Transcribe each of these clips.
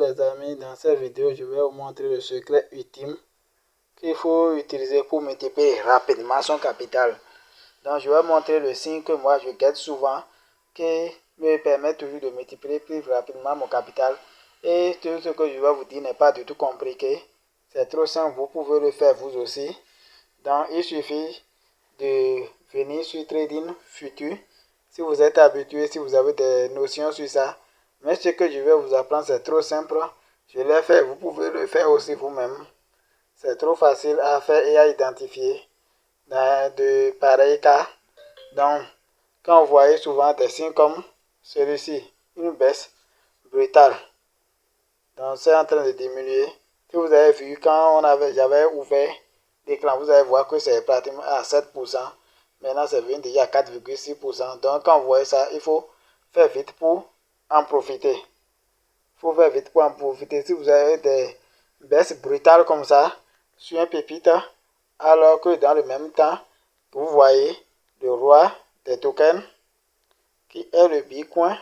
les amis, dans cette vidéo, je vais vous montrer le secret ultime qu'il faut utiliser pour multiplier rapidement son capital. Donc, je vais montrer le signe que moi, je guette souvent, qui me permet toujours de multiplier plus rapidement mon capital. Et tout ce que je vais vous dire n'est pas du tout compliqué. C'est trop simple, vous pouvez le faire vous aussi. Donc, il suffit de venir sur Trading Futur. Si vous êtes habitué, si vous avez des notions sur ça. Mais ce que je vais vous apprendre, c'est trop simple. Je l'ai fait, vous pouvez le faire aussi vous-même. C'est trop facile à faire et à identifier dans de pareils cas. Donc, quand vous voyez souvent des signes comme celui-ci, une baisse brutale. Donc, c'est en train de diminuer. Si vous avez vu, quand j'avais ouvert l'écran, vous allez voir que c'est pratiquement à 7%. Maintenant, c'est venu déjà à 4,6%. Donc, quand vous voyez ça, il faut faire vite pour en profiter. Il faut faire vite pour en profiter. Si vous avez des baisses brutales comme ça, sur un pépite, alors que dans le même temps, vous voyez le roi des tokens, qui est le Bitcoin.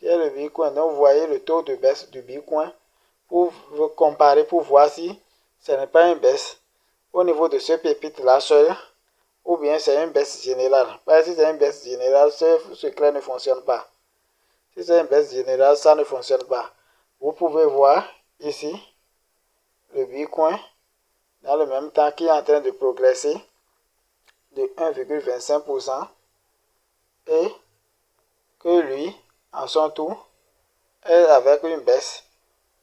Donc, vous voyez le taux de baisse du Bitcoin pour vous comparer, pour voir si ce n'est pas une baisse au niveau de ce pépite-là seul, ou bien c'est une baisse générale. Parce que si c'est une baisse générale, ce secret ne fonctionne pas. Si c'est une baisse générale, ça ne fonctionne pas. Vous pouvez voir ici le Bitcoin dans le même temps qui est en train de progresser de 1,25% et que lui, en son tour, est avec une baisse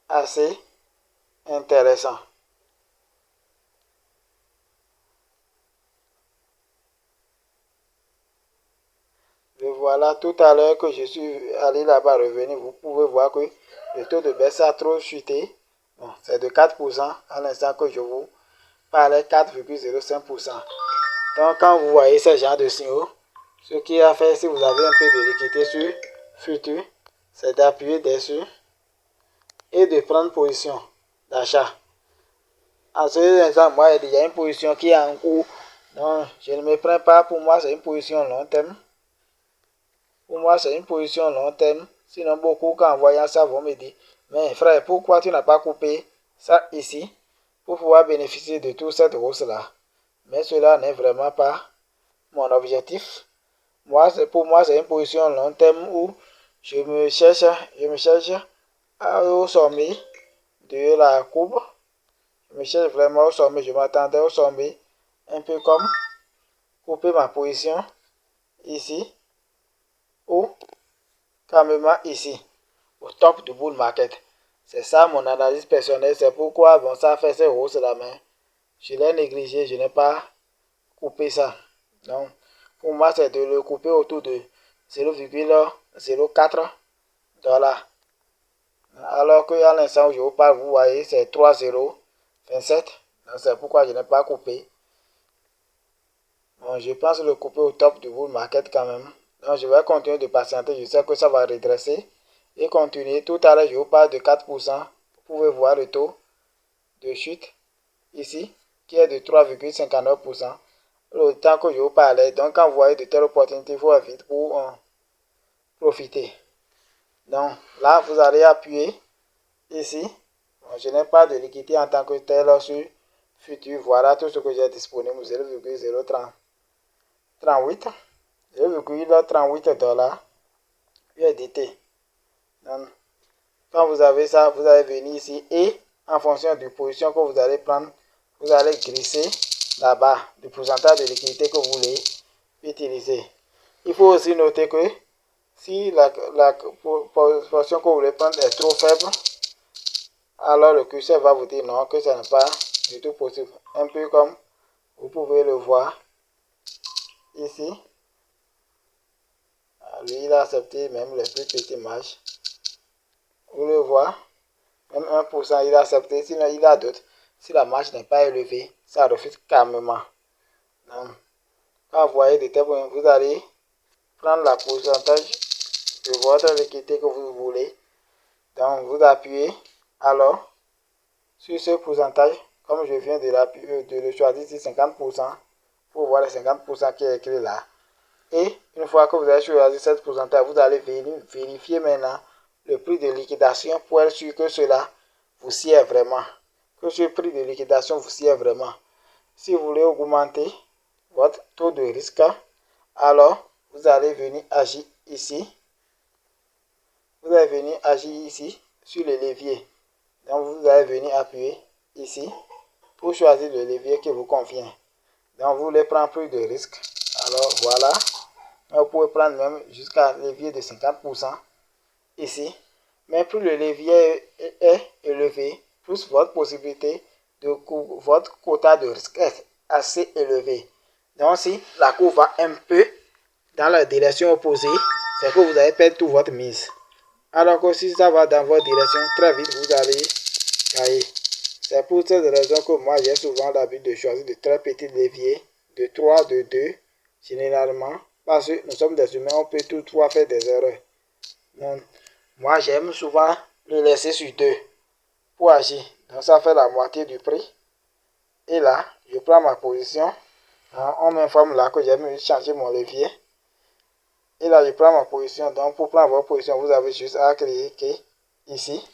assez intéressante. Et voilà, tout à l'heure que je suis allé là-bas revenir, vous pouvez voir que le taux de baisse a trop chuté. Bon, c'est de 4% à l'instant que je vous parlais, 4,05%. Donc, quand vous voyez ce genre de signaux, ce qui a fait, si vous avez un peu de liquidité sur futur, c'est d'appuyer dessus et de prendre position d'achat. En ce instant, moi, il y a une position qui est en cours. Donc, je ne me prends pas. Pour moi, c'est une position long terme. Pour moi, c'est une position long terme. Sinon, beaucoup, quand voyant ça, vont me dire, mais frère, pourquoi tu n'as pas coupé ça ici pour pouvoir bénéficier de toute cette hausse-là? Mais cela n'est vraiment pas mon objectif. Pour moi, c'est une position long terme où je me cherche au sommet de la courbe. Je me cherche vraiment au sommet. Je m'attendais au sommet, un peu comme couper ma position ici ou carrément ici, au top du bull market. C'est ça mon analyse personnelle. C'est pourquoi bon, ça fait ces hausses la main. Je l'ai négligé, je n'ai pas coupé ça. Donc, pour moi, c'est de le couper autour de 0,04 $. Alors qu'à l'instant où je vous parle, vous voyez, c'est 3,027. Donc, c'est pourquoi je n'ai pas coupé. Bon, je pense le couper au top du bull market quand même. Donc, je vais continuer de patienter. Je sais que ça va redresser et continuer. Tout à l'heure, je vous parle de 4%. Vous pouvez voir le taux de chute ici, qui est de 3,59%. Le temps que je vous parlais. Donc, quand vous voyez de telles opportunités, il faut aller vite pour profiter. Donc, là, vous allez appuyer ici. Bon, je n'ai pas de liquidité en tant que tel sur futur. Voilà tout ce que j'ai disponible, 0,038 $. USDT. Donc, quand vous avez ça, vous allez venir ici et en fonction de la position que vous allez prendre, vous allez glisser là-bas le pourcentage de liquidité que vous voulez utiliser. Il faut aussi noter que si la portion que vous voulez prendre est trop faible, alors le curseur va vous dire non, que ça n'est pas du tout possible. Un peu comme vous pouvez le voir ici. Lui, il a accepté même les plus petits matchs. Vous le voyez, même 1%, il a accepté. Sinon, il a d'autres. Si la marge n'est pas élevée, ça refuse calmement. Donc, quand vous voyez de tels points, vous allez prendre la pourcentage de votre liquidité que vous voulez. Donc, vous appuyez alors sur ce pourcentage, comme je viens de le choisir ici, 50%, pour voir les 50% qui est écrit là. Et une fois que vous avez choisi cette pourcentage, vous allez vérifier maintenant le prix de liquidation pour être sûr que cela vous sert vraiment. Que ce prix de liquidation vous sert vraiment. Si vous voulez augmenter votre taux de risque, alors vous allez venir agir ici. Vous allez venir agir ici sur le levier. Donc vous allez venir appuyer ici pour choisir le levier qui vous convient. Donc vous voulez prendre plus de risques. Alors voilà. Vous pouvez prendre même jusqu'à un levier de 50% ici. Mais plus le levier est élevé, plus votre possibilité de votre quota de risque est assez élevé. Donc si la courbe va un peu dans la direction opposée, c'est que vous allez perdre toute votre mise. Alors que si ça va dans votre direction, très vite vous allez cailler. C'est pour cette raison que moi j'ai souvent l'habitude de choisir de très petits leviers, de 3, de 2, généralement, parce que nous sommes des humains, on peut toutefois faire des erreurs. Donc, moi j'aime souvent le laisser sur 2 pour agir. Donc ça fait la moitié du prix. Et là, je prends ma position. On m'informe là que j'ai mieux changer mon levier. Et là, je prends ma position. Donc pour prendre votre position, vous avez juste à cliquer ici.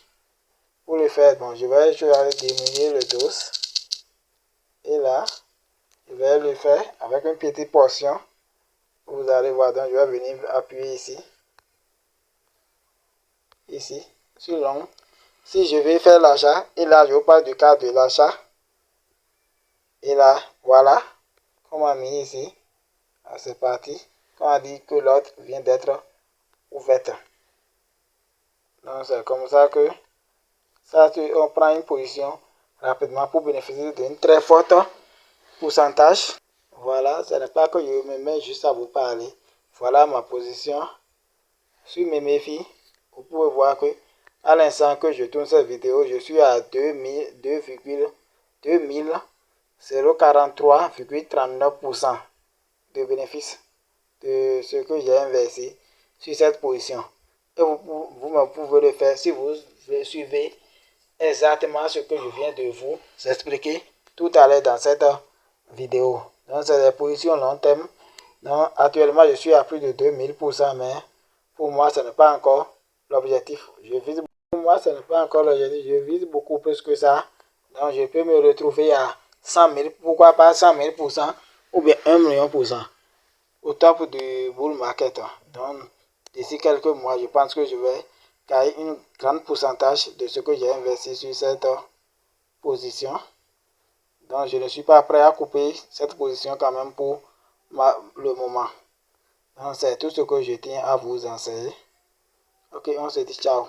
Pour le faire, bon, je vais diminuer le dos. Et là, je vais le faire avec une petite portion. Vous allez voir, donc je vais venir appuyer ici. Ici, sur long. Si je vais faire l'achat, et là, je vous parle du cas de l'achat. Et là, voilà, comme on a mis ici. C'est parti. Quand on dit que l'autre vient d'être ouverte. Donc, c'est comme ça que on prend une position rapidement pour bénéficier d'une très forte pourcentage. Voilà, ce n'est pas que je me mets juste à vous parler. Voilà ma position sur mes méfis. Vous pouvez voir que à l'instant que je tourne cette vidéo, je suis à 2043,39% de bénéfice de ce que j'ai investi sur cette position. Et vous pouvez le faire si vous suivez exactement ce que je viens de vous expliquer tout à l'heure dans cette vidéo. Donc c'est des positions long terme. Donc actuellement je suis à plus de 2000%, mais pour moi ce n'est pas encore l'objectif. Pour moi ce n'est pas encore l'objectif. Je vise beaucoup plus que ça. Donc je peux me retrouver à 100 000, pourquoi pas 100 000% ou bien 1 million% au top du bull market. Donc d'ici quelques mois, je pense que je vais gagner un grand pourcentage de ce que j'ai investi sur cette position. Donc je ne suis pas prêt à couper cette position quand même pour le moment. Donc c'est tout ce que je tiens à vous enseigner. Ok, on se dit ciao.